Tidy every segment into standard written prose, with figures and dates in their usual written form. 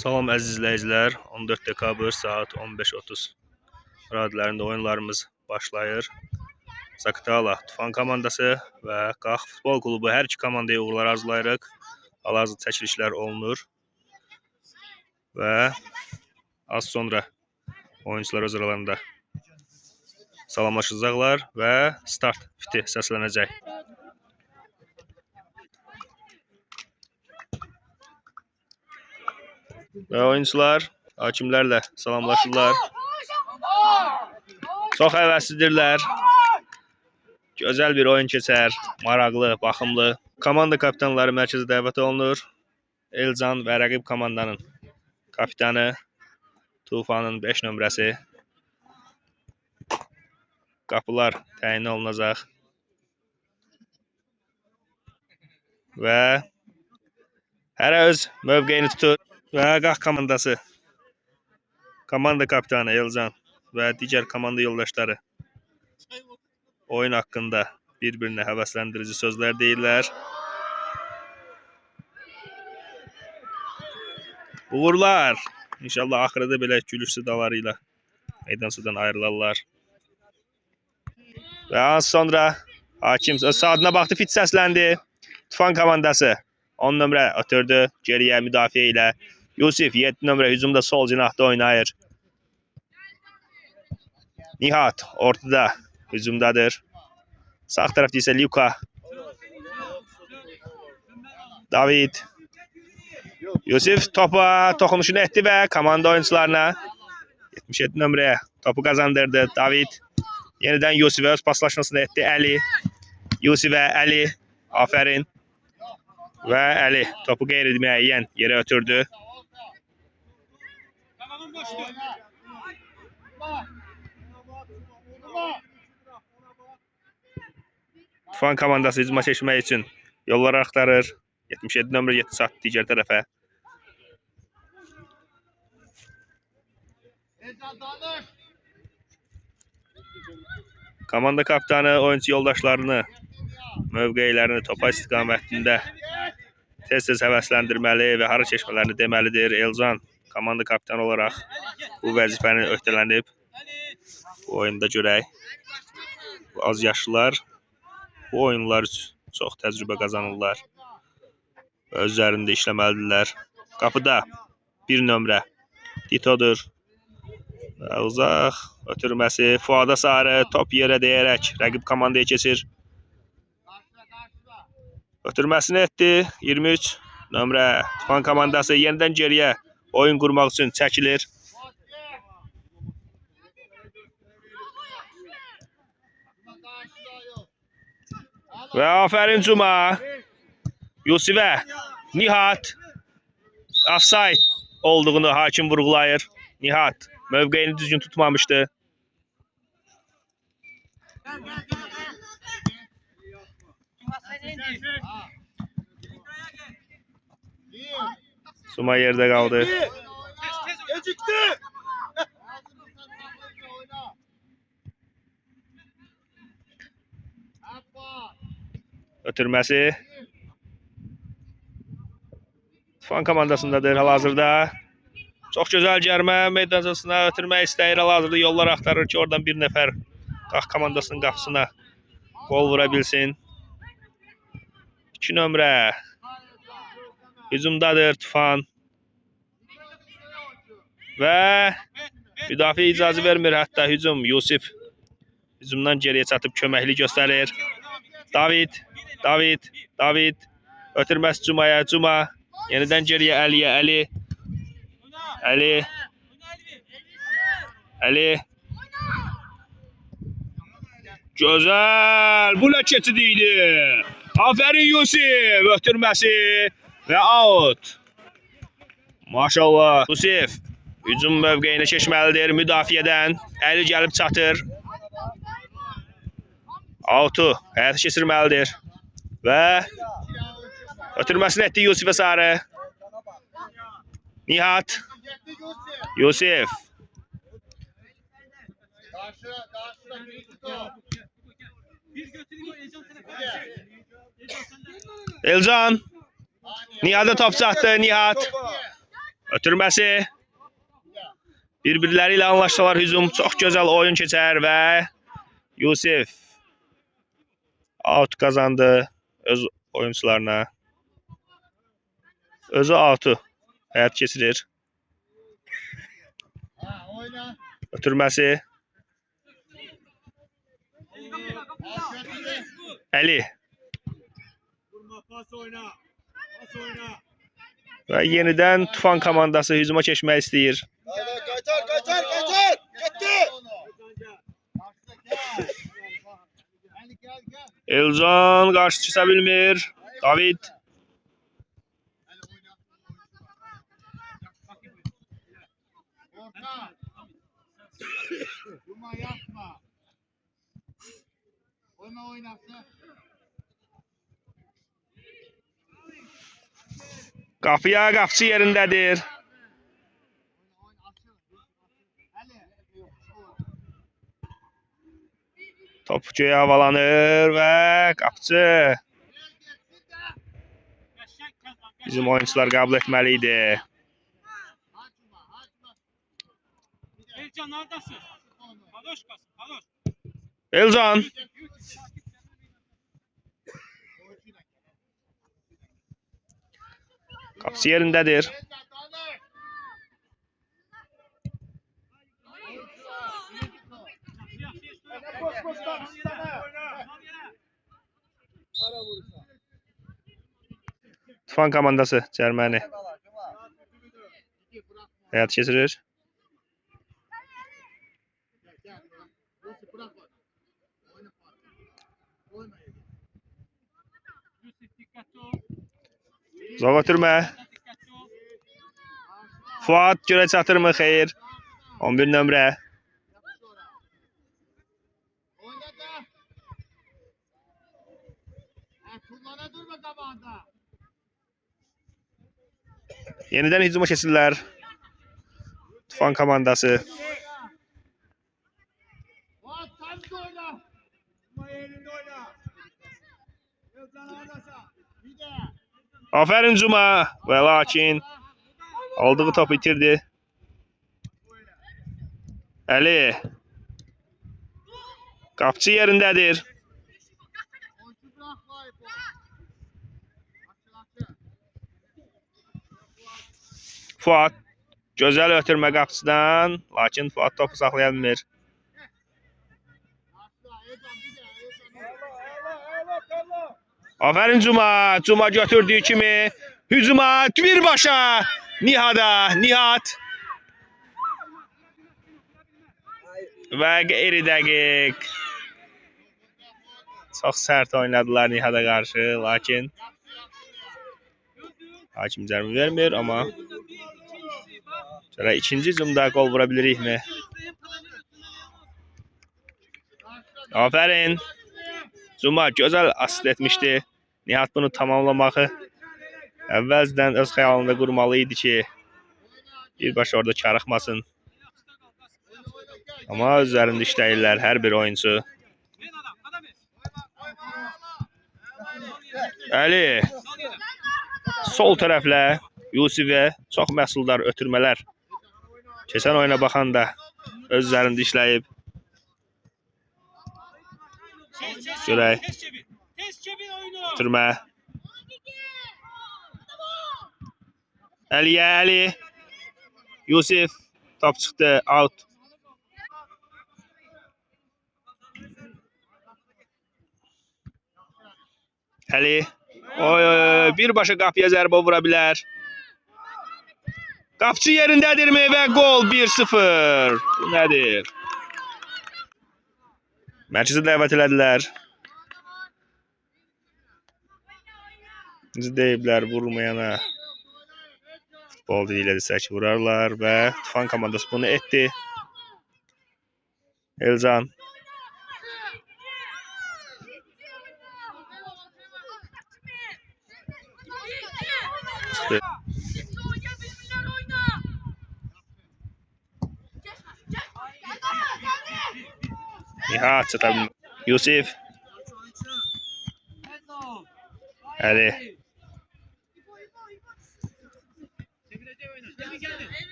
Salam əziz izləyicilər, 14 dekabr saat 15:30 radələrində oyunlarımız başlayır. Zaqatala Tufan komandası və Qax futbol klubu hər iki komandaya uğurlar arzulayırıq. Hal-hazırda çəkilişlər olunur və az sonra oyuncular öz aralarında salamlaşacaqlar və start fiti səslənəcək. Və oyuncular hakimlərlə salamlaşırlar. Çox həvəslidirlər. Gözəl bir oyun keçər, maraqlı, baxımlı. Komanda kapitanları mərkəzə dəvət olunur. Elcan və rəqib komandanın kapitanı Tufanın 5 nömrəsi. Qapılar təyin olunacaq. Və hərə öz mövqeyini tutur. Və Qax komandası, komanda kapitanı Elcan və digər komanda yoldaşları oyun haqqında bir-birinə həvəsləndirici sözlər deyirlər. Uğurlar! İnşallah axırda belə gülüş sıdaları ilə meydançadan ayrılarlar. Və az sonra hakim öz saatına baxdı, fit səsləndi. Tufan komandası 10 nömrə ötürdü geriyə müdafiə ilə. Yusif 7 nömrə hücumda sol cinahda oynayır. Nihat ortada hücumdadır. Sağ tarafta ise Luka. David. Yusif topa toxunuşunu etdi və komanda oyuncularına 77 nömrəyə topu kazandırdı. David yeniden Yusif'e öz paslaşmasını etdi. Əli. Yusif'e Əli. Aferin. Və Əli topu qeyri-müəyyən yerə ötürdü. Tufan komandası hücuma keçmək üçün yolları axtarır. 77 nömrə 7 saat digər tərəfə. Komanda kapitanı oyuncu yoldaşlarını mövqeylərini topa istiqamətində tez-tez həvəsləndirməli və hara keçmələrini deməlidir. Elcan komanda kapitanı olaraq bu vəzifəni öhdələnib. Bu oyunda görək. Az yaşlılar bu oyunlar üçün çox təcrübə qazanırlar. Özlərində işləməlidirlər. Qapıda 1 nömrə Titodur. Uzaq ötürməsi Fuada Sarı top yerə deyərək rəqib komandaya keçir. Ötürməsini etdi. 23 nömrə Tufan komandası yenidən geriyə oyun qurmaq üçün çəkilir. Və aferin Cuma. Yusif'e Nihat offside olduğunu hakim vurgulayır. Nihat mövqeyini düzgün tutmamıştı. Suma yerde kaldı. Ötürməsi Tufan komandasındadır hal-hazırda. Çox gözəl cərmə meydançasına ötürmək istəyir hal-hazırda. Yollar axtarır ki, oradan bir nəfər Qax komandasının qapısına gol vura bilsin. 2 nömrə hücumdadır Tufan. Və müdafiə icazə vermir, hətta hücum Yusif hücumdan geriyə çatıb köməkli göstərir. David ötürməsi Cuma'ya. Cuma yeniden geriye Əliyə. Əli. Gözəl. Bu nə keçidiydi. Aferin Yusif. Ötürməsi və out. Maşallah. Yusif hücum mövqeyinə keçməlidir müdafiədən. Əli gəlib çatır. Out'u həyata keçirməlidir. Və ötürməsini etdi Yusif'e Sarı. Nihat. Yusif. Elcan. Nihat'a top çattı. Nihat. Ötürməsi. Bir-birləri ilə anlaşsalar hücum çox gözəl oyun keçər və Yusif out kazandı öz oyuncularına. Özü out'u həyat keçirir. Ötürməsi. Əli. Və yenidən Tufan komandası hücuma keçmək istəyir. Qaytar! Getdi! Elcan qarşı çıxa bilmir. David. Qapısı yerindədir. Top göyə havalanır və qapıcı. Bizim oyuncular qəbul etməli idi. Elcan neredesin? Kadoş kalsın, kadoş. Elcan. Qapısı yerindədir. Tufan komandası cərməni həyat keçirir. Zor götürmə. Fuat görə çatırmı? Xeyr. 11 nömrə. Yenidən hücuma keçirlər. Tufan komandası. Aferin Cuma və lakin aldığı topu itirdi. Əli. Qapıcı yerindədir. Fuat gözəl ötürmə qapıcıdan, lakin Fuat topu saxlaya bilmir. Aferin Cuma. Cuma götürdüyü kimi hücuma birbaşa Nihat. Və qeyri dəqiq. Çox sərt oynadılar Nihada qarşı, lakin hakim cərmi vermir, amma sonra ikinci hücumda gol vura bilirikmi? Aferin. Cuma gözəl asist etmişdi. Nihat bunu tamamlamağı əvvəldən öz xəyalında qurmalı idi ki, birbaşa orada karıxmasın. Amma üzərində işləyirlər hər bir oyuncu. Əli. Sol tərəflə Yusifə çox məhsuldar ötürmələr. Keçən oyuna baxanda öz üzərində işləyib. Görək. Ötürmə. Əli. Yusif. Top çıxdı. Out. Əli. Birbaşa qapıya zərbə vura bilər. Qapıcı yerindədirmi və gol 1-0. Bu nədir? Mərkəzə dəvət elədilər. Necə deyiblər, vurmayana futbol dili desək vurarlar və Tufan komandası bunu etdi. Elcan. Nihat çatabilmir. Yusif. Əli.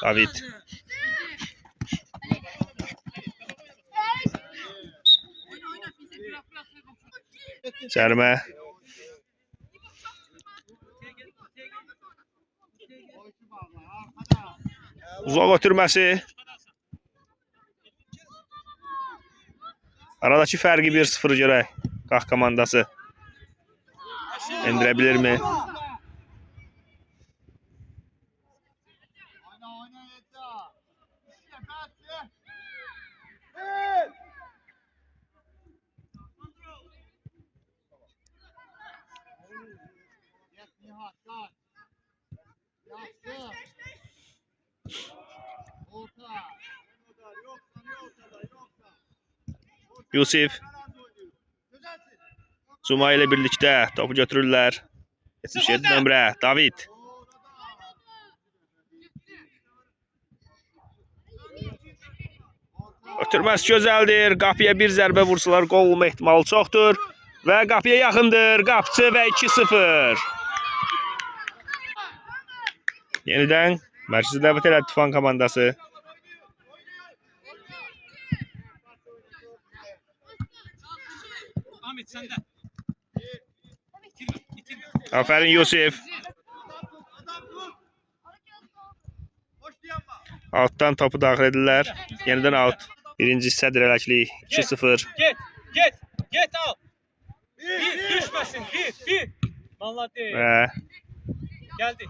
David. Cərimə. Uzaq ötürməsi. Aradakı fərqi 1-0 görək. Qax komandası endirə bilirmi? Yusif. Cuma ilə birlikdə topu götürürlər. 77 nömrə David. Ötürməsi gözəldir. Qapıya bir zərbə vursalar qol olma ehtimalı çoxdur. Və qapıya yaxındır. Qapıcı və 2-0. Yenidən mərkəzi dəvət elədi Tufan komandası. Ahmet sende. Aferin Yusuf. Alttan topu daxil edirlər. Yenidən out. Birinci hissə dirəklik 2-0. Get al. Bir düşmesin. Bir. Vallahi. Və Geldi.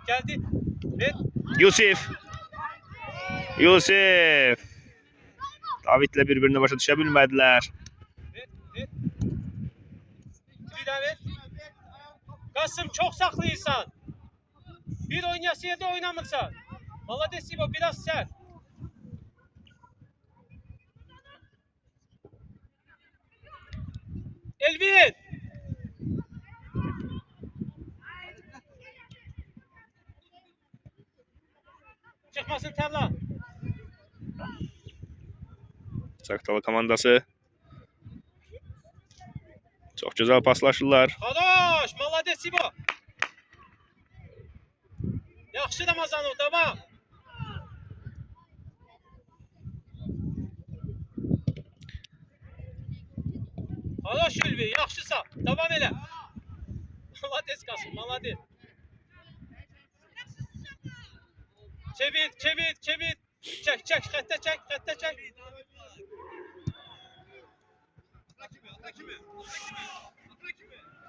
Ver. Yusuf. Davidlə bir-birinə başa düşə bilmədilər. Ver. Bir daha ver. Kasım çok saklıysan. Bir oynayası yerde oynamırsan. Vallahi Sibo biraz sert. Elvin. Çıkmasın Terla. Saktalı komandası. Çox gözəl paslaşırlar. Kardeş, молодец Sibo. Yaxşı Ramazanov, tamam. Kardeş Ülvi, yaxşısa, devam elə. Молодец Kasım, молодец. Çevir. Çek, xəttə çək.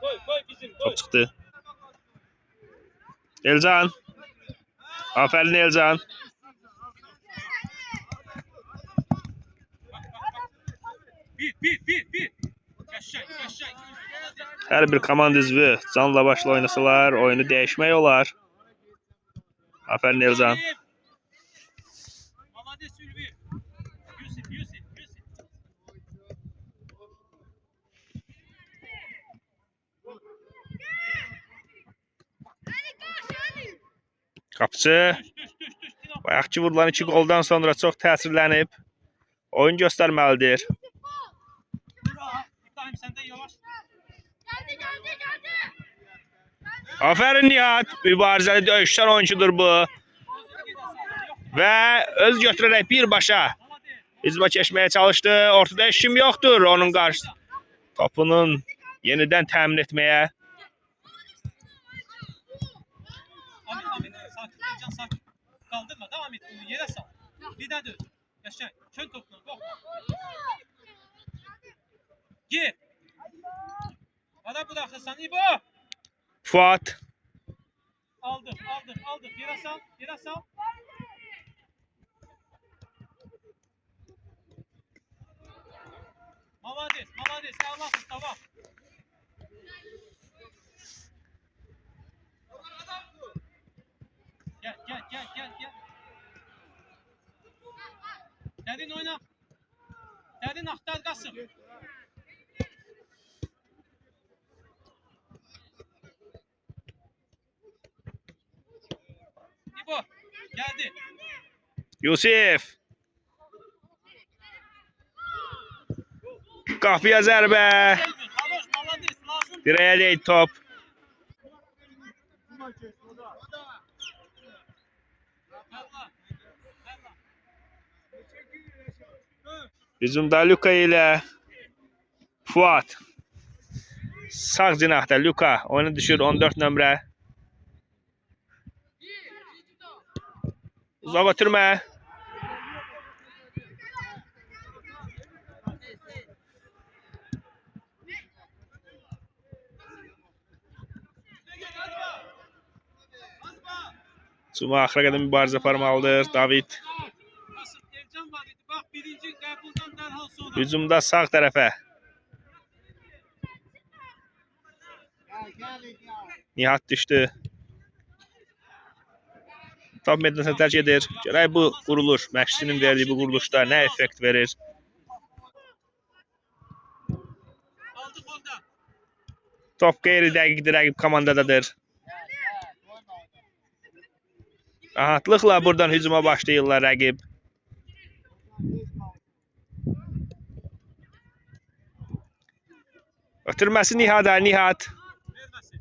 Koy bizim, koy. Top çıxdı. Elcan. Aferin Elcan. Bir. Yaşay. Hər bir komanda üzvü canla başla oynasalar, oyunu dəyişmək olar. Aferin Elcan. Молодец Ülvi. Yusuf. Qapıcı. Bayaqki vurulan 2 qoldan sonra çox təsirlənib. Oyun göstərməlidir. İbrahim sen de yavaş. Aferin Nihat. Mübarizəli döyüşçən oyuncudur bu. Və öz götürərək birbaşa hücuma keçməyə çalışdı. Ortada heç kim yoxdur onun qarşısında. Topunun yenidən təmin etməyə. Ahmet sakin. Kaldırma, devam et bunu yere sal. Bir daha dön. Yaşay. Çön topunu. Gir. Bana bırakırsan İbo. Fuat. Aldık. Yere sal. Молодец. Allah'ım, tamam. Gel. Derin oyna. Derin aktar Kasım. İbo geldi. Yusuf. Qapıya zərbə. Direğe değdi top. Hücumda Luka ilə Fuat. Sağ cinahda Luka. Oyunu düşür 14 nömrə. Uzaq ötürmə. Cuma axıra qədər mübarizə aparmalıdır David. Qasım Elcan var idi. Bax birinci qəbuldan dərhal sonra. Hücumda sağ tərəfə. Nihat düşdü. Top meydasını tərk edir. Görək bu quruluş, məşqçinin verdiyi bu quruluşda nə effekt verir? Aldık onda. Top qeyri-dəqiqdir, rəqib komandadadır. Rahatlıqla buradan hücuma başlayırlar rəqib. Ötürməsi Nihat'a, Nihat. Verməsin.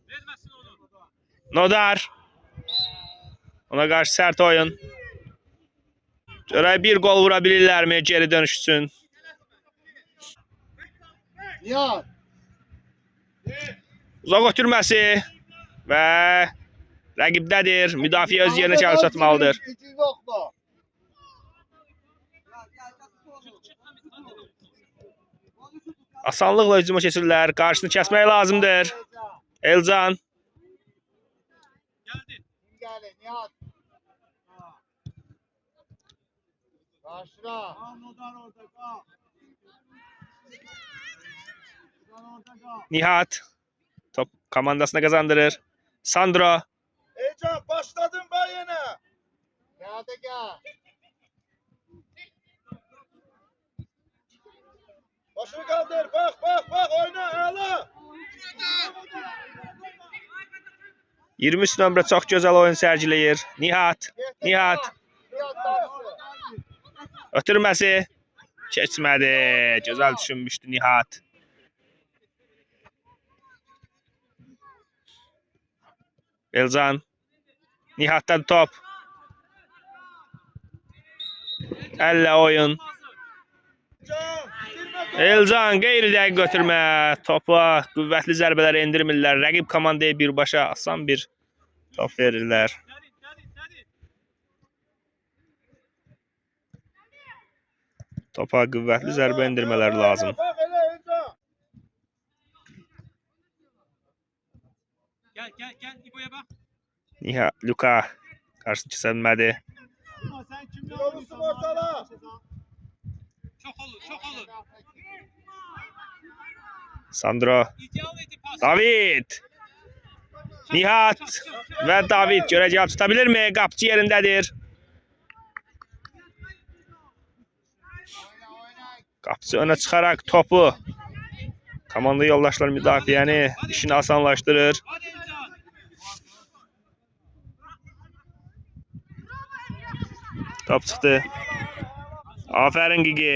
Verməsin onu. Nodar. Ona qarşı sərt oyun. Görək bir gol vura bilirlərmi geri dönüş üçün? Nihat. Uzaq ötürməsi və rəqibdədir. Müdafiə öz yerinə çağrı çatmalıdır. Gücün yok mu? Asanlıqla hücuma keçirlər. Qarşısını kəsmək lazımdır. Elcan. Geldi. Kim geldi? Nihat. Karşıda. Nihat. Top komandasına kazandırır. Sandro. Heyecan başladın ben yine. Nihat'a gel. Başını kaldır. Bak oyna ağla. 23 nömrə çox gözəl oyun sərgiləyir. Nihat. Nihat. Nihat dansı. Ötürməsi. Keçmədi. Gözəl düşünmüşdü Nihat. Elcan. Nihat'dan top. Əllə oyun. Can. Bitirme. Elcan qeyri-dəqiq götürmə. Topa qüvvətli zərbələr endirmirlər. Rəqib komandaya birbaşa asan bir top verirlər. Derin, derin, derin. Topa qüvvətli zərbə endirmələr lazım. Bak hele Heyecan. Gel, gel, gel. İbo'ya bak. Nihat, Luka qarşı keçilmədi. Sen kimle Yolcusun ortala. Çok olur, çok olur. Sandro. İdeal idi pas. David. Nihat və David görəcək tutabilirmi? Qapçı yerindədir. Qapçı önə çıxaraq topu komanda yoldaşlar müdafiəni işini asanlaşdırır. Hadi Elcan. Top çıxdı. Afərin Gigi.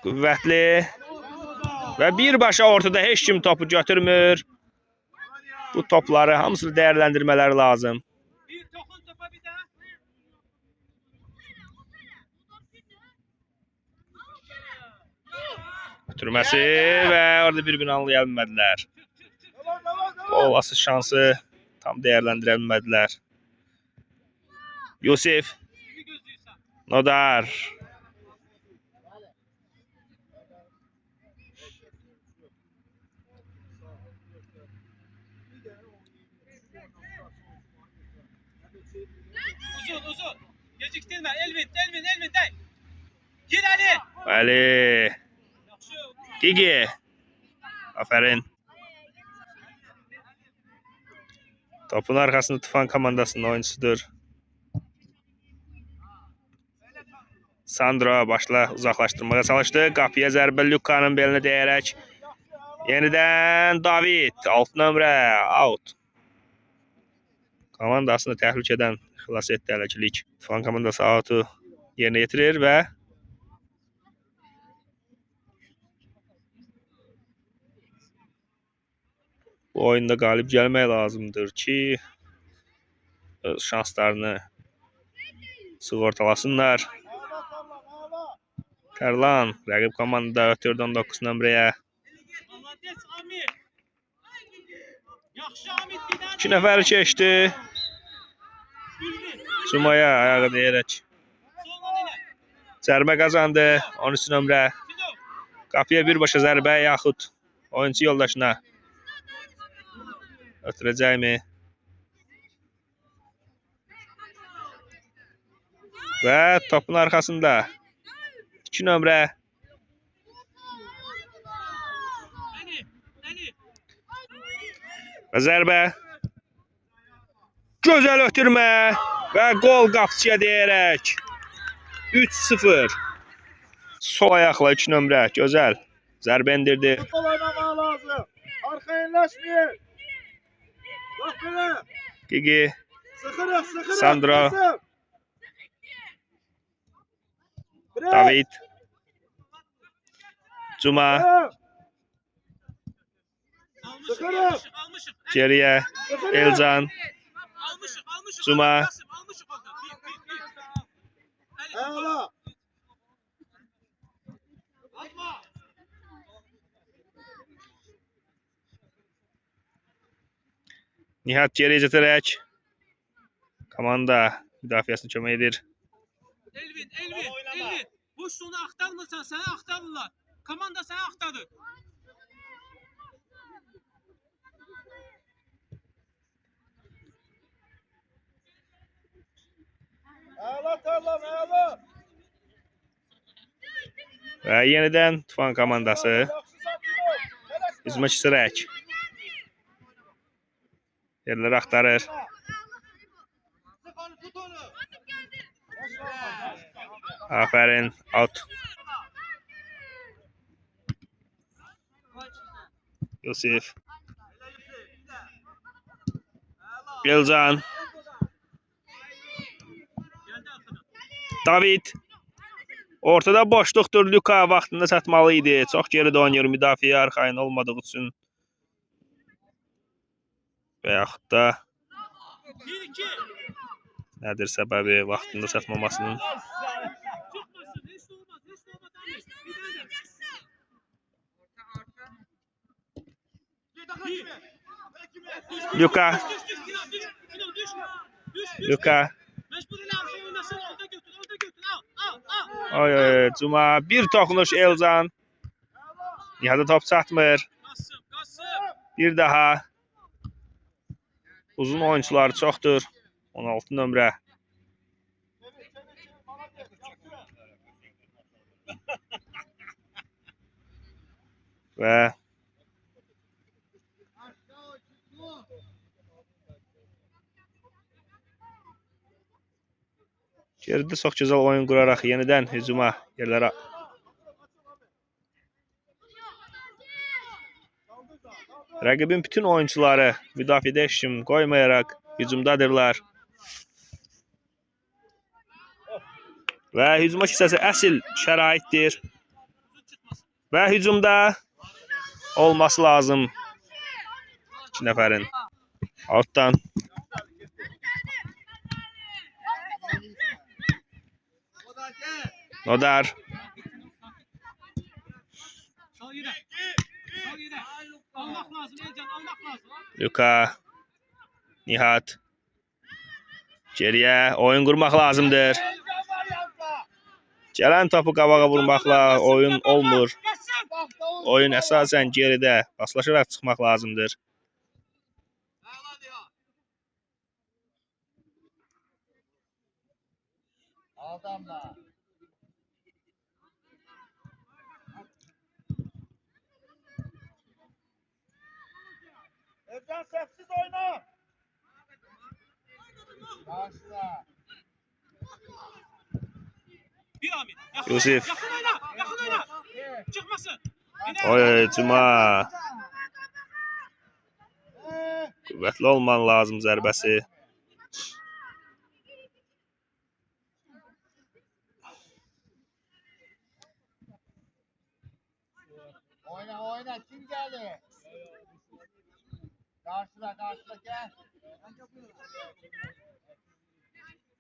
Qüvvətli və birbaşa ortada heç kim topu götürmür. Bu topları hamısını dəyərləndirmələri lazım. Bir dokun topa bir daha. Götürməsi və orada bir-birini anlaya bilmədilər. Devam. Olası şansı tam dəyərləndirə bilmədilər. Yusif, Kimi gözlüyorsan. Nodar. Uzun. Geciktirme. Elvin dey. Gir Ali. Ali, Yaxşı. Gigi. Aferin. Topun arkasında Tufan komandasının oyuncusudur. Sandro başla uzaklaştırmaya çalıştı. Qapıya zərbə Luka'nın belinə dəyərək. Yenidən David. 6 nömrə. Out. Komandasını təhlükədən xilas etdi hələkilik. Tufan komandası out'u yerinə yetirir və bu oyunda qalib gəlmək lazımdır ki, öz şanslarını sığortalasınlar. Ağla Tarlan ağla. Tərlan rəqib komandada ötürdü 19 nömrəyə. Malades Amir. Yaxşı Amir bir daha. 2 nəfəri keçdi. Bülbül. Cumaya ayağı deyərək Soldan elə. zərbə qazandı 13 nömrə. Fido. Qapıya birbaşa zərbə yaxud oyunçu yoldaşına ötürəcəkmi? Və topun arxasında 2 nömrə Ali. Ali. və zərbə. Gözəl ötürmə və qol qapıçıya deyərək 3-0. Sol ayaqla 2 nömrə. Gözəl. Zərbə endirdi. Futbol oynamaq lazım. Arka enləşmeyin. Bak belə. Gigi, Sıxırıq sıxırıq. Sandro. Qızım. Bırak. David, Cuma, Bırak. Almışıq. Sıxırıq. Almışıq. geriyə Sıxırıq. Elcan, Almışıq. Almışıq. Cuma. Almışıq orada. Bir. Ali. Ağla. Atma. Nihat geriyə gətirək. Komanda müdafiəsini kömək edir. Elvin. Elvin. Boş sonu axtarmırsan, səni axtarırlar. Komanda səni axtarır. Ağla Tarlan ağla. Və yenidən Tufan komandası Yaxşı sakin ol. Tələsmə. hücuma keçirək. Yerləri axtarır. Sıx onu tut onu. Afərin, out. Yusif, Elcan, Gəldi arxadan. David. Ortada boşluqdur. Luka vaxtında çatmalı idi. Çox geridə oynayır müdafiə arxayın olmadığı üçün. Və yaxud da 1-2. nədir səbəbi vaxtında çatmamasının? Çıxmasın. Heç də olmaz. Heç də olmaz. Amir. Bir dənə. Luka, Düş. Luka. Mecbur elə arxaya oynasın. Orada götür. Al. Oy, Cuma. Bir toxunuş Elcan. Nihada top çatmır. Qasım. Bir daha. Uzun oyuncuları çoxdur. 16 nömrə. Və geridə çox gözəl oyun quraraq yenidən hücuma yerlərə rəqibin bütün oyuncuları müdafiədə heç kim qoymayaraq hücumdadırlar. Və hücuma hissəsi əsl şəraitdir. Və hücumda olması lazım 2 nəfərin. Altdan Nodar, Sal yerə. Almaq lazım Elcan, almaq lazım. Luka, Nihat. Geriyə oyun qurmaq lazımdır. Gələn topu qabağa vurmaqla oyun olmur. Oyun əsasən geridə paslaşaraq çıxmaq lazımdır. Aldamla. Özcan sessiz oyna. Karşıla. Bir Amir. Yaxın Yusif. Yaxın oyna. Çıxmasın. Oy, Cuma. Qüvvətli olman lazım zərbəsi. Oyna. Kim geldi? Karşıla gel.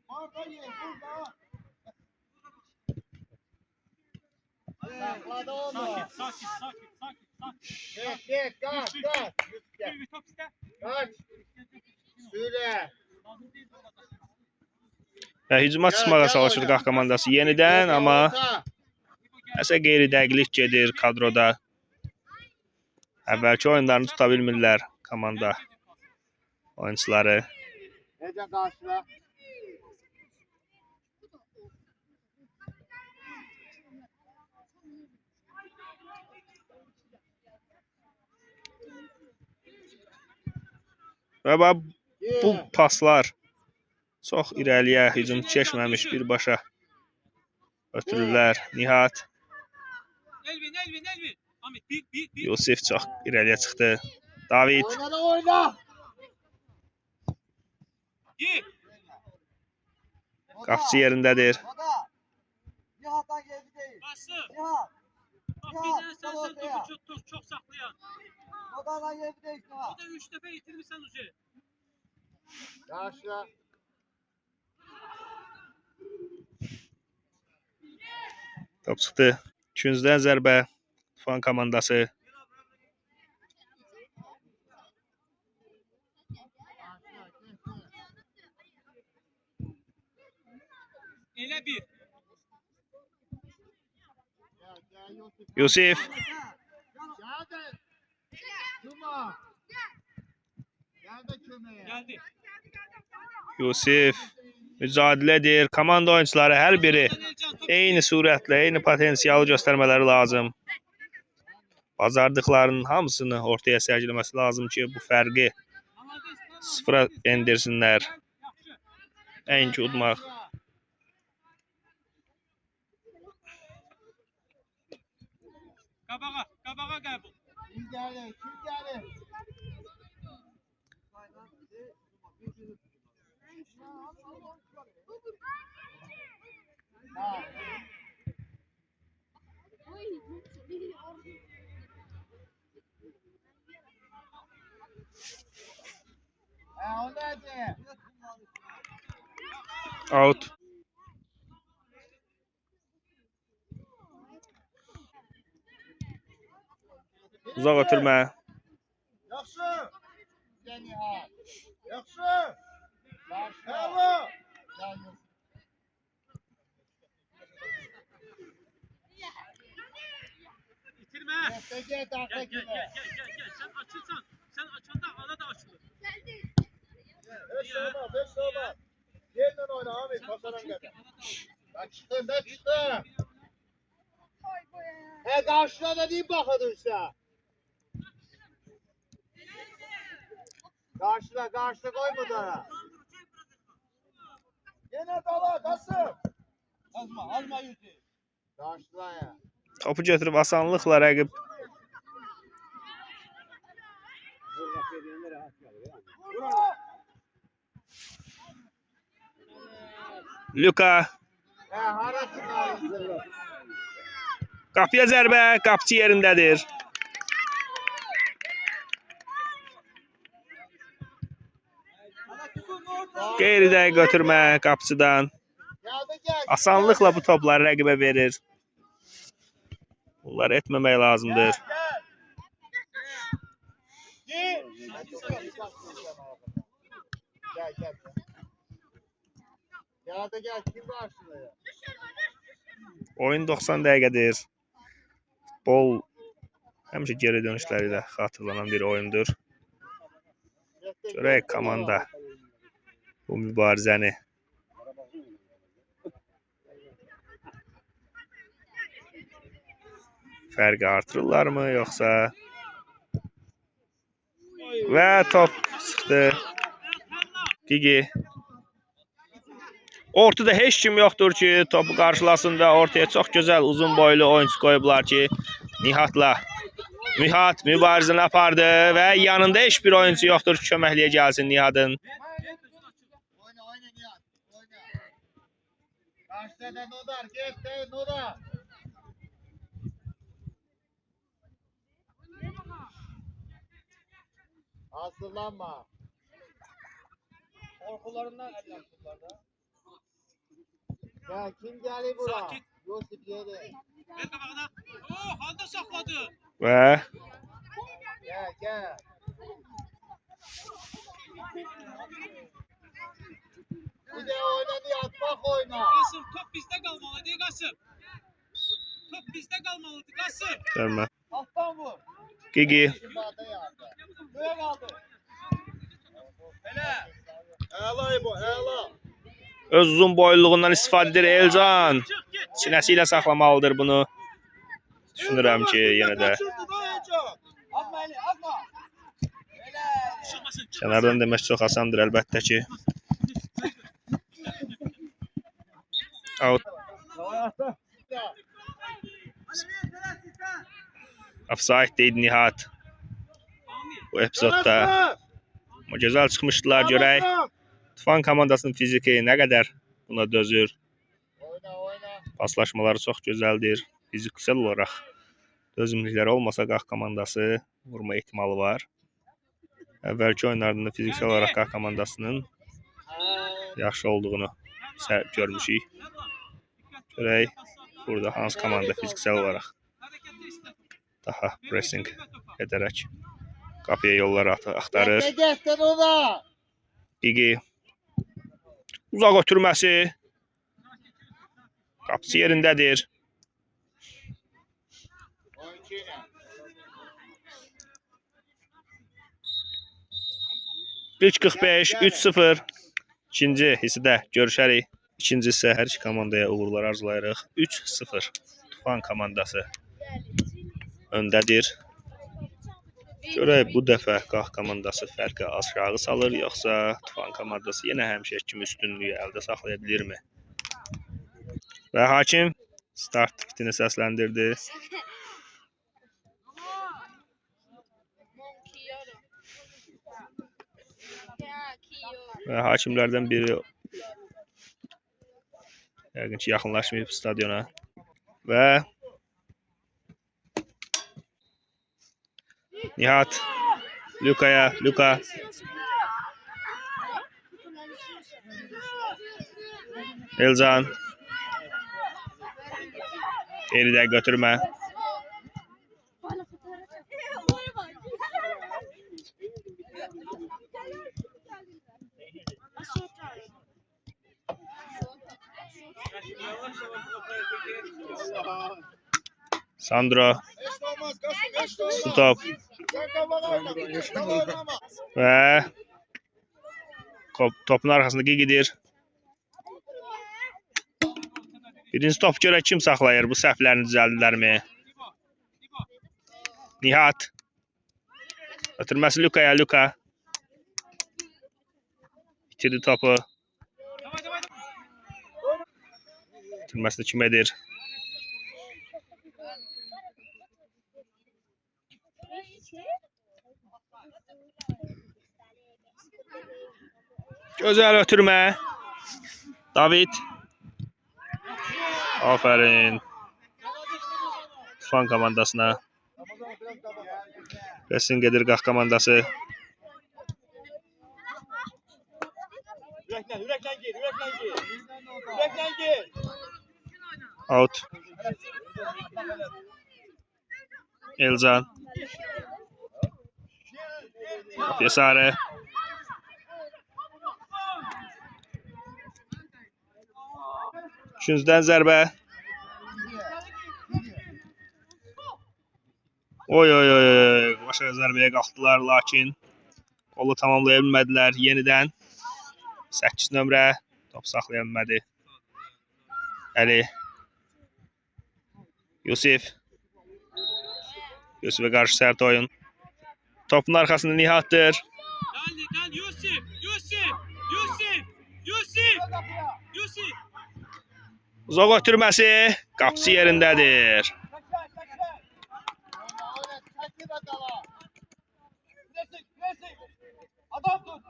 Orada ye, burada. Sakladı onu. Sakin. Git, kaç. Bir top iste. Kaç. Süre. Və hücuma çıxmağa çalışır Qax komandası yenidən, amma nəsə qeyri-dəqiqlik gedir kadroda. Əvvəlki oyunlarını tuta bilmirlər komanda oyunçuları. Necə qarşıla? Və bu paslar çox irəliyə hücum keçməmiş birbaşa ötürürlər. Nihat Elvin. Ahmet bir. Yusif çox irəliyə çıxdı. David Oyna. Ye. qapıcı yerindədir. Nihat'tan geldi değil. Bası. Nihat. Bak bir sen topu çok saklayan. Nihat'tan geldi değil. O da 3 defa itirmişsen Uzi. Karşıla. Top çıxdı. Küncdən zərbə Tufan komandası. Elə bir. Yusif Geldi. Cuma. Geldi kömeğe. Geldi. Yusif mücadilə edir. Komanda oyunçuları hər biri eyni sürətlə, eyni potensialı göstərmələri lazım. Bacardıqlarının hamısını ortaya sərgiləməsi lazım ki, bu fərqi sıfıra endirsinlər. Nəinki udmaq. Qabağa qəbul. Kim geldi? Ha. O nerede? Out. Uzaq ötürmə. Yaxşı. Nihat. Yaxşı. Bravo. İtirmə. Gel. Sen açırsan. Sen açanda ana da açılır. Beş olmaz. Yeniden oyna Ahmet. Pasaran kadar. Ben çıktım. Karşına da değil bakadın sen. Karşıda koy bu tarafa. Yine dala Kasım. Alma yüzü. Karşıla ya. Topu götürüb asanlıqla rəqib Luka Hara çıkarırsın? qapıya zərbə, qapıcı yerindədir. Qeyri-dəqiq götürmə qapıcıdan. Asanlıqla bu topları rəqibə verir. Bunlar etməmək lazımdır. Gel kim karşılıyor? Oyun 90 dəqiqədir. Futbol həmişə geri dönüşləri ilə xatırlanan bir oyundur. Görək komanda bu mübarizəni fərqi artırırlarmı, yoxsa və top çıxdı. Gigi ortada heç kim yoxdur ki, topu qarşılasın və ortaya çox gözəl uzun boylu oyuncu qoyublar ki, Nihat mübarizəni apardı və yanında heç bir oyuncu yoxdur ki, köməkliyə gəlsin Nihatın. Oyna Nihat. Oyna. Karşıda Nodar. Gel Nodar. Hazırlanma. Korkularından ellendiler da. Ya kim geliyor bura? Sakin. Yusuf geri. Ver qabağına. Halda saxladı. Ve Gel gel. Bir de oyna diye atmak oyna. Qasım top bizdə qalmalıdır Qasım. Top bizdə qalmalıdır Qasım. görme. Alttan vur. Gigi. Şibada yardı. Böyle kaldı. Hele. Ela bu ela. Öz uzun boyluğundan istifadə edir Elcan. Sinəsiyle saxlamalıdır bunu. Düşünürəm ki, yenə də Atma eli atma. Hele. kənardan demək çox asandır əlbəttə ki. Out. Offside deydi Nihat. Bu epizodda. Amma gözəl çıxmışdılar görək. Tufan komandasının fiziki nə qədər buna dözür. Oyna oyna. Paslaşmaları çox gözəldir. Fiziksel olaraq dözümlükləri olmasa Qax komandası vurma ehtimalı var. Əvvəlki oyunlarında da fiziksel olaraq Qax komandasının yaxşı olduğunu görmüşük. Görək burada hansı komanda fiziksel olaraq daha pressing edərək qapıya yollar axtarır. Geçtin ona. Gigi uzaq ötürməsi. Qapısı yerindədir. Oyuncuyla. İlk 45 3-0. İkinci hissədə görüşərik. İkinci hissə hər iki komandaya uğurlar arzulayırıq. 3-0. Tufan komandası öndədir. Görək bu dəfə Qax komandası fərqi aşağı salır, yoxsa Tufan komandası yenə həmişə kimi üstünlüyü əldə saxlaya bilirmi? Və hakim start fitini səsləndirdi. Və hakimlərdən biri yəqin ki, yaxınlaşmayıb stadiona. Və Nihat Luka'ya, Luka Elcan geride götürme. Sandro stop ve topun arkasında Gigi'dir. Birinci top görə kim saxlayır? Bu səhvlərini düzəldirlərmi? Nihat. Ötürməsi Luka'ya, Luka. İtirdi topu. Ötürməsi kim edir? Gözəl ötürmə. David. Aferin. Tufan komandasına. Pressing edir Qax komandası. Yüreklen gir. Out. Elcan. Yesare. Üçüncüdən zərbə. Oy. Başqa zərbəyə qalxdılar, lakin qolu tamamlaya bilmədilər. Yenidən 8 nömrə top saxlaya bilmədi. Əli. Yusif. Yusif'e qarşı sərt oyun. Topun arxasında Nihat'dır. Yusif. Uzaq ötürməsi qapısı yerindədir. Adam tut.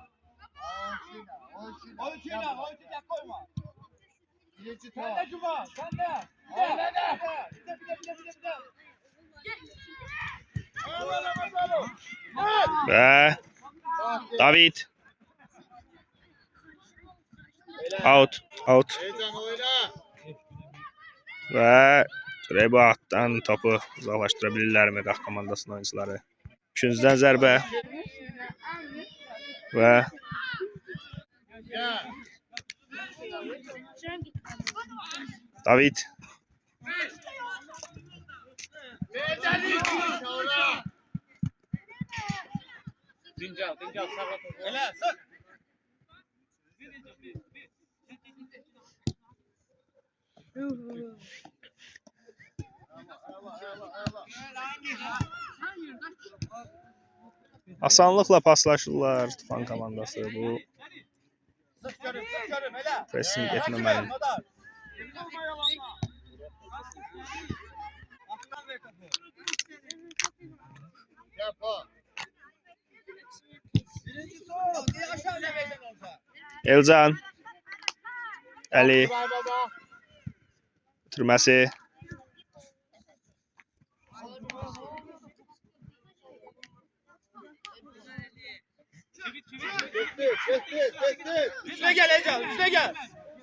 Oyuncuyla koyma. Birinci top. Sende Cuma, sende. Və David. Out. Out. Heyecan oyna. Və görək bu atdan topu uzaqlaşdırabilirlərmi Qax komandasının oyuncuları. İkincidən zərbə və Gel. David. Heyecanlı. Sonra. Dincel sağa topu. Hele sık. Asanlıqla paslaşırlar Tufan komandası. Bu Sık görüm, sık görüm. Hele. pressing etməməli. Yapma. Elcan. Əli. Ver baba. Bitirməsi. Çekti. Üstüne gel Heyecan, üstüne gel.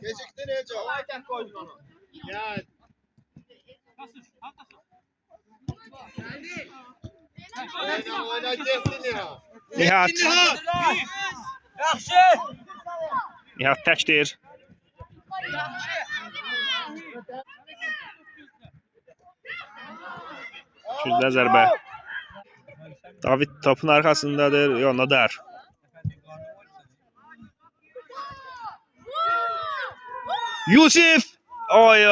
Geciktin Heyecan. Ayten koydun onu. Gel. Oyna geçtin ya. Nihat. Yaxşı. Nihat təkdir. İkincidən zərbə. David topun arxasındadır. Yox, Nadar. Yusif! Oy,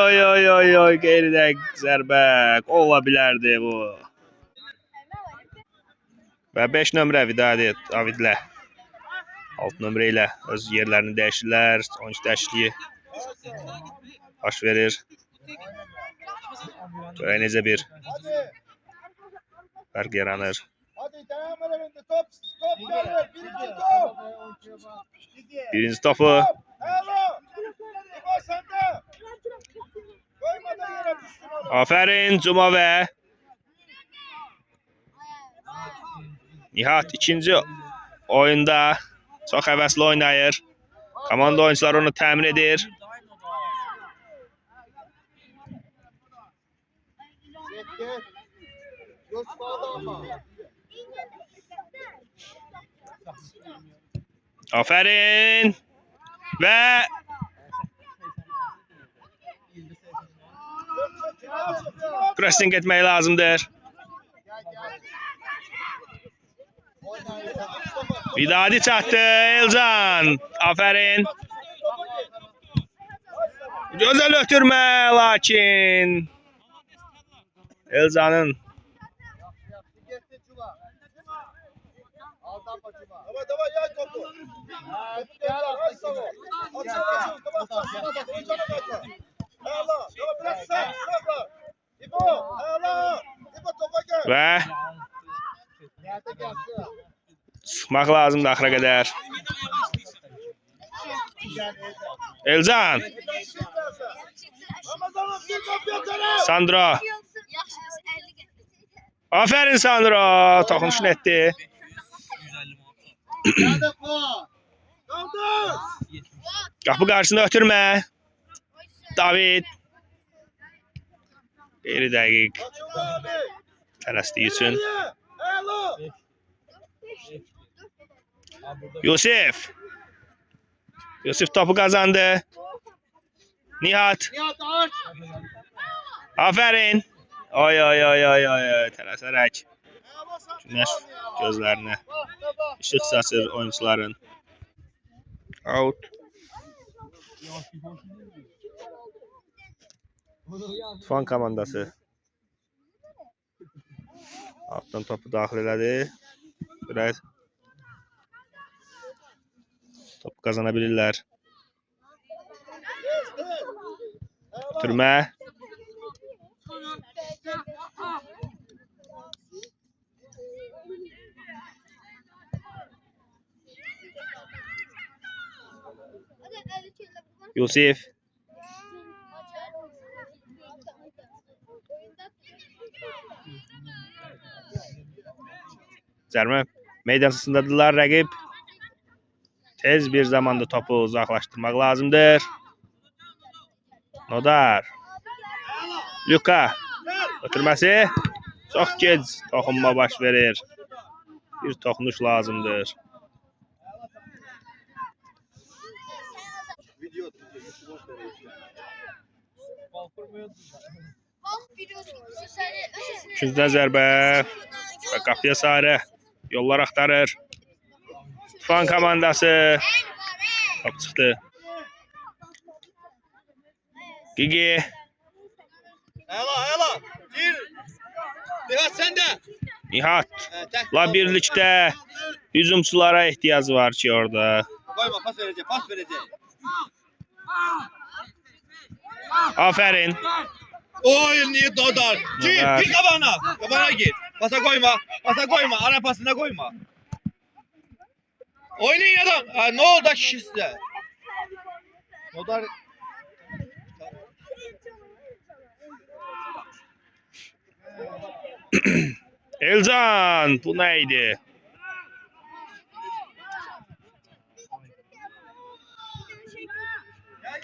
qeyridə zərbə. Ola bilərdi bu. Və 5 nömrə Vidadi Davidlə. 6 nömrə ilə öz yerlərini dəyişirlər. Oyuncu dəyişikliyi baş verir. Görək necə bir Hadi. fərq yaranır. Hadi devam edelim. Top gelir. Birinci top. Birinci topu Hello. İbo sende. Koymadan yere düştün onu. Afərin Cumavə. Nihat ikinci oyunda çox həvəsli oynayır. Komanda oyuncuları onu təmin edir. Çekti. Göz bağlı ama. Afərin. Və pressing etmək lazımdır. Vidadi çatdı. Elcan. Afərin. Gözəl ötürmə lakin Elcanın Geçti Cuma. Aldan Cuma. Давай, yay topu. Gel artık. Açın. Hello. Biraz sen. İbo. Hello. İbo topa gel. və Nerede gelsin? sıxmaq lazımdır axıra qədər. Elcan. Ramazan'ın bir top yetenek. Sandro. Afərin Sandro. Toxunuşunu etdi. Nerede bu? Kaldır. Qapı qarşısında ötürmə. David. Qeyri dəqiq Açıldı abi. tələsdiyi üçün. Hello. Yusif. Yusif topu qazandı. Nihat. Nihat aç. Afərin. Oy. Tələsərək. Günəş gözlərinə işıq saçır oyuncuların. Out. Tufan komandası. Altdan topu daxil elədi. Biraz top qazanabilirlər. Ötürmə. Yusif. Cərmə meydansındadırlar rəqib. Tez bir zamanda topu uzaklaştırmak lazımdır. Nodar. Luka. Götürmesi. Çok gec toxunma baş verir. Bir toxunuş lazımdır. Video. İkinci zərbə və qapıya sarı yollar axtarır. Tufan komandası top çıxdı. Gigi. Ela. Gir. Nihat sen de. Nihat. La birlikdə hücumçulara ehtiyac var ki orada. Koyma pas verecek. Aferin. Oy niye Dodar? Dodar. Gir kabana. Kabana gir. Pasa koyma. Ara pasına koyma. Oynayın adam. Ha, ne oldu kişi size? Dodar. Elcan. Bu neydi?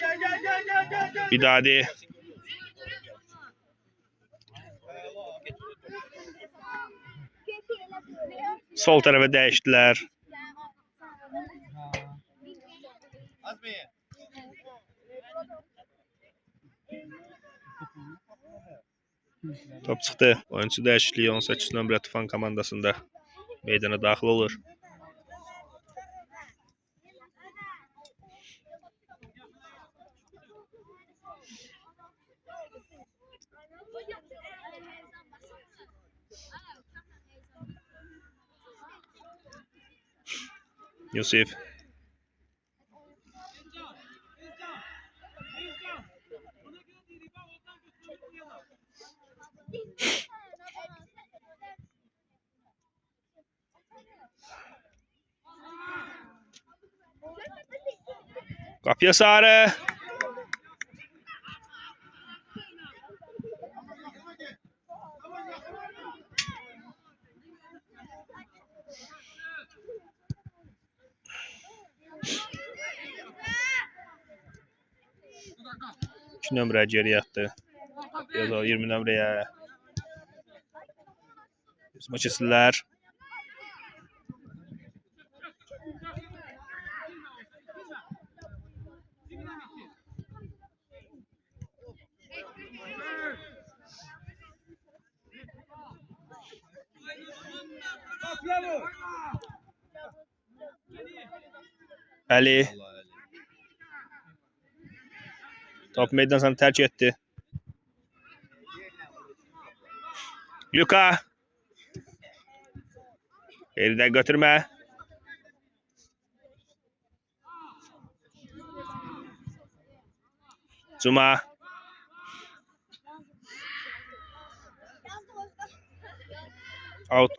Gel. Bidadi. Sol tarafa dəyişdilər. Azmi. Top çıxdı. Oyunçu dəyişikliyi 18 nömrə Tufan komandasında meydana daxil olur. Yusif. Kapıya sarı. İki nömrə geriyə atdı. Ya da 20 nömrəyə. Hücuma keçdilər. Ali. Top meydanını terk etti. Luka. Geriden götürme. Cuma. Out.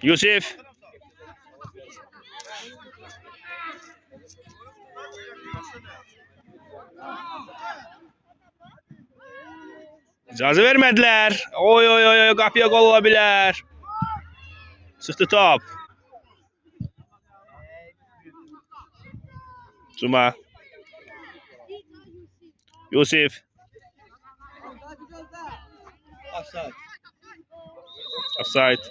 Yusuf. İcazə vermədilər. Oy, qapıya qol ola bilər. Çıxdı top. Cuma. Yusuf. Offside.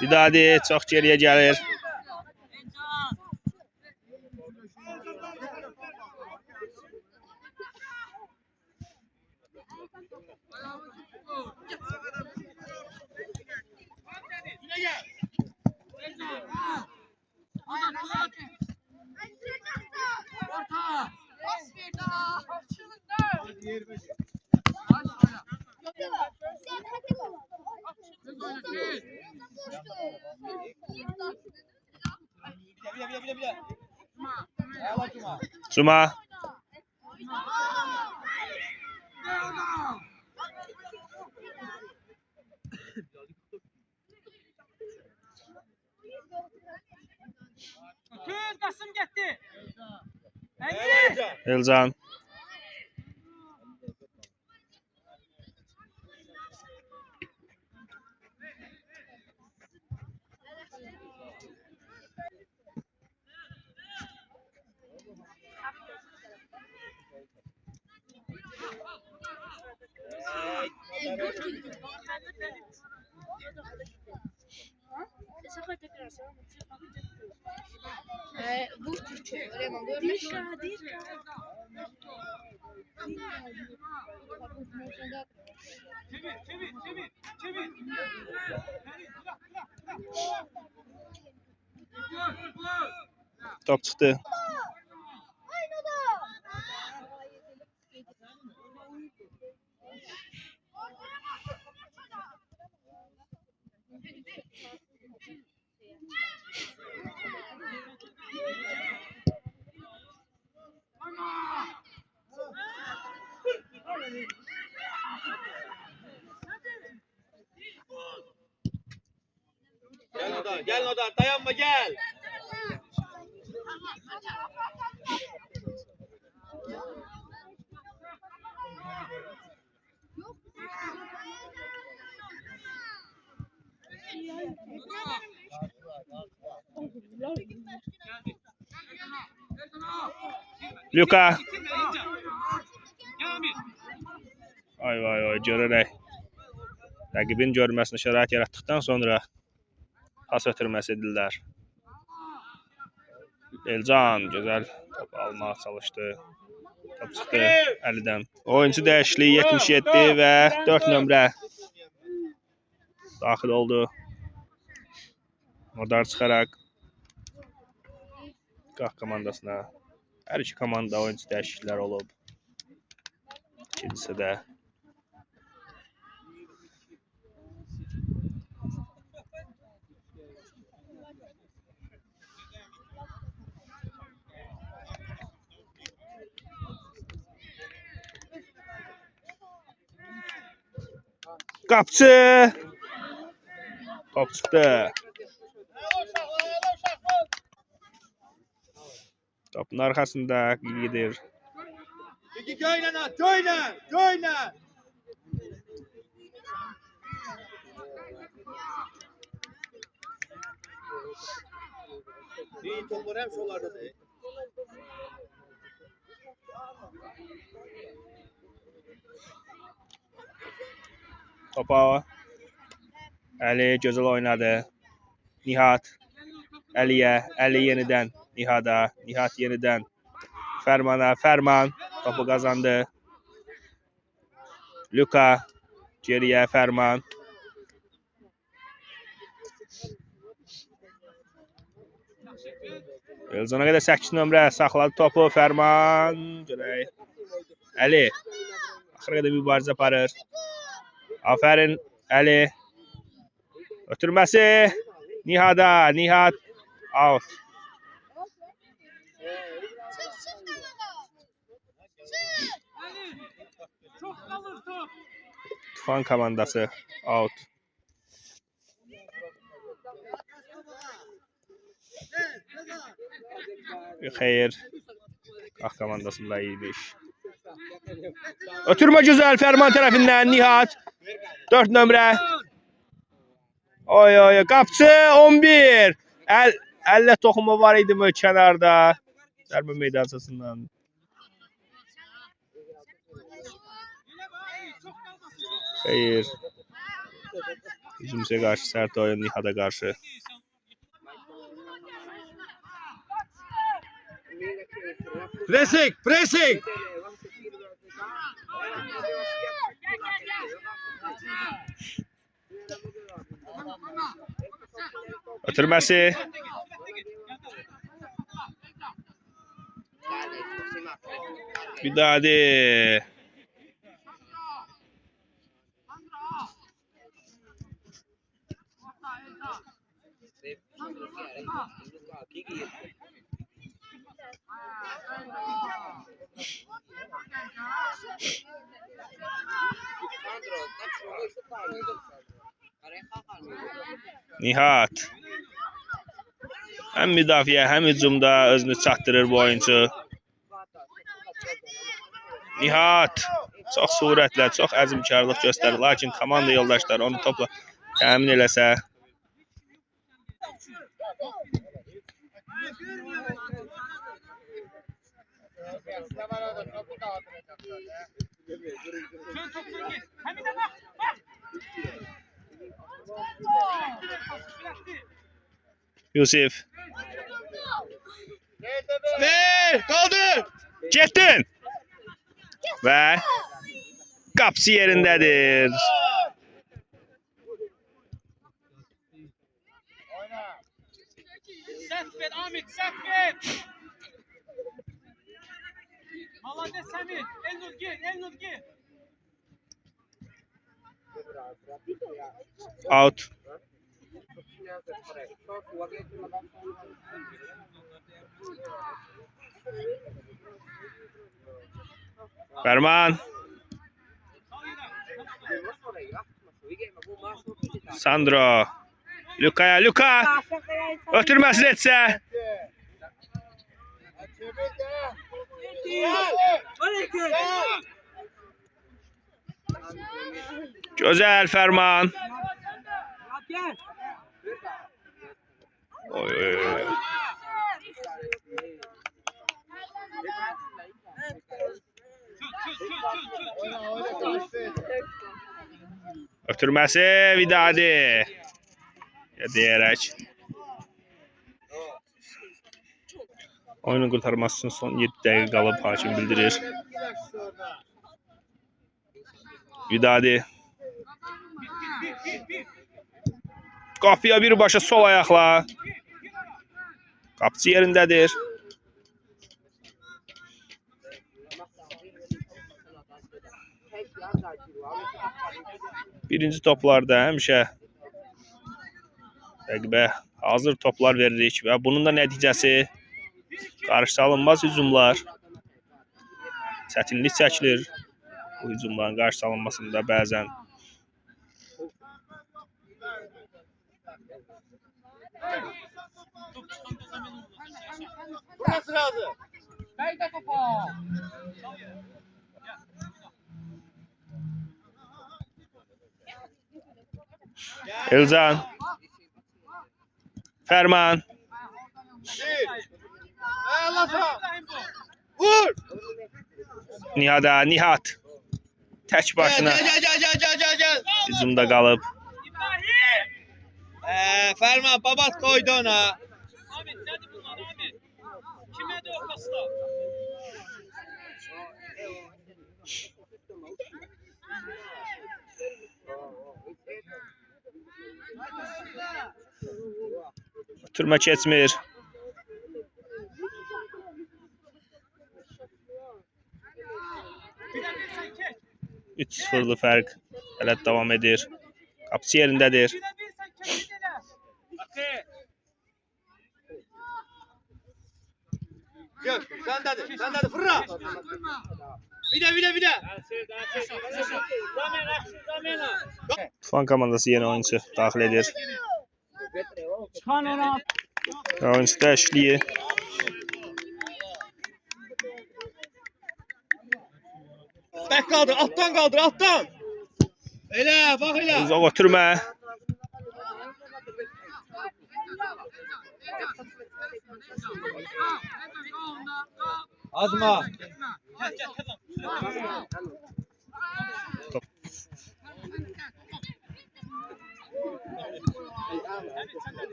Bidadi çox geriyə gəlir. Cuma. Ötür Kasım gitti. Engin. Elcan. Bu Türkçe. Öğrenmem. Dirka. Çevir. Top çıktı. Gel Nodan, dayanma gel. Luka. Kamil. Ay görerək. Rəqibin görməsinə şərait yaratdıqdan sonra pas ötürməsi edirlər. Elcan gözəl top almağa çalışdı. Top çıxdı Əlidən. Oyuncu dəyişikliyi 77 və 4 nömrə daxil oldu. Modar çıxaraq Qaf komandasına. Hər iki komanda oyuncu dəyişikliklər olub. İkincisi də Qapçı. Top çıxdı. Topun arxasında gedir. Peki oyna. İyi toplar hem şolarda da. Topa Əli gözəl oynadı. Nihat Əliyə, Əli yenidən Nihada, Nihat yenidən Fərmana, Fərman topu qazandı. Luka geriyə Fərman. Elcana qədər 8 nömrə saxladı topu Fərman. Görək. Əli axıra qədər mübarizə aparır. Afərin Əli. Ötürməsi Nihada, Nihat out. Çok kalır top. Tufan komandası out. Xeyr. Qaf komandasında iyiymiş. Ötürmə gözəl Fərman tərəfindən Nihat. 4 nömrə. Oy, qapçı 11. Əllə toxumu var idi mi kənarda? Zərbə meydançasından. Xeyr. Hücumçuya qarşı sərt oyun Nihada qarşı. Pressing. Ötürməsi. Vidadi. Nihat. Hem müdafiə, hem hücumda özünü çatdırır bu oyuncu. Nihat çox sürətlə, çox əzmkarlıq göstərir, lakin komanda yoldaşları onu topla təmin eləsə. Yusif. Ver, kaldır. Getdin. Və qapısı yerindədir. Sert ver Ahmet, sert ver. Malades Semih. Elnur gir, Elnur gir. Out. Ferman. Sandro. Luka'ya, Luka. Ötürməsin etsə. Gözəl Ferman. Oy, oy, oy. Ötürməsi Vidadi. Deyərək. Oyunun qurtarması üçün son 7 dəqiqə qalıb hakim bildirir. Vidadi. Qapıya birbaşa sol ayaqla. Qapıcı yerindədir. Birinci toplarda həmişə rəqibə hazır toplar veririk və bunun da nəticəsi qarşısalınmaz hücumlar. Çətinlik çəkilir bu hücumların qarşısalınmasında bəzən. Burası razı. Elcan. Ferman. Vur. Nihat. Tək başına Gel. hücumda qalıb. Ferman babat koydu ona. Ahmet, nerede bunlar Ahmet? Kime de o paslar? Türmə keçmir. 3-0'lı fərq hələ davam edir. Qapısı yerindədir. Gel, sen de fırla. Bir de. Tufan komandası yeni oyuncu daxil edir. Çıkan ona. Oyuncu dəyişikliyi. Bek kaldır, alttan kaldır, alttan. Öyle, bak öyle. Uzaq ötürmə. Azma. Top.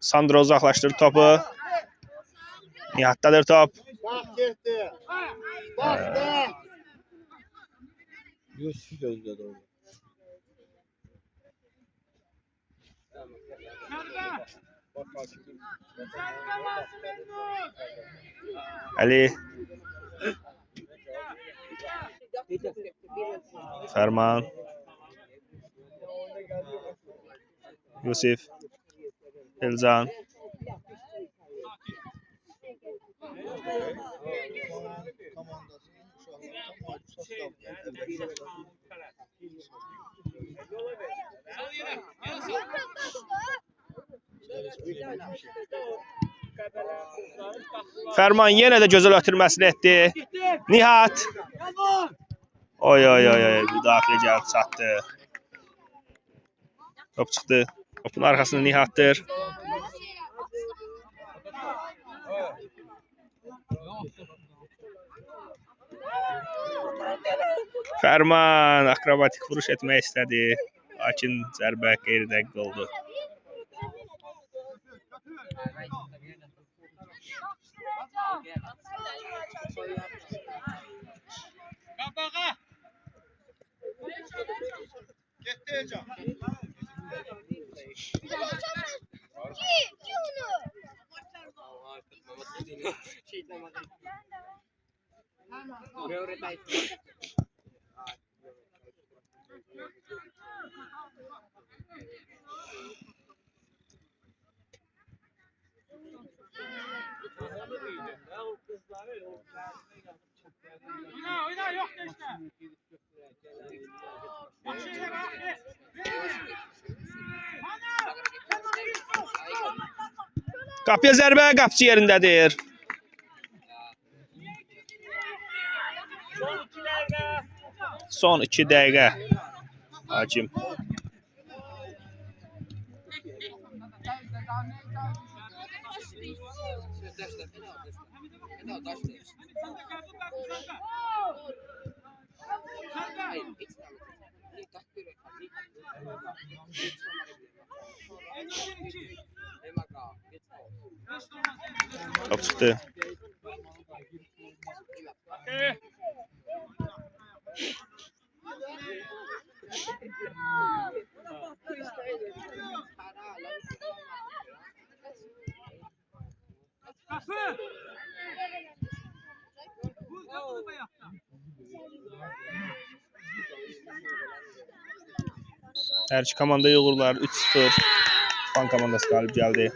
Sandro uzaqlaşdırır topu. Nihatdadır top. Bak gitti. Bak. Yusuf gözle doğru. Ali. Ferman. Yusuf. Elcan. Fərman yenə də gözəl ötürməsini etdi. Nihat. Oy oy oy oy, müdafiə gəlib çatdı. Top çıxdı. Topun arxasında Nihatdır. Fərman akrobatik vuruş etmək istədi. Lakin zərbə qeyri-dəqiq oldu. Qabağa. Getdi Elcan. Oyna yok da işte. Bak şeyler abi. Qapıya zərbə, qapıcı yerindədir. Son 2 dəqiqə. Hakim. Top çıxdı. Hər iki komandaya uğurlar. 3-0. Tufan komandası qalib gəldi.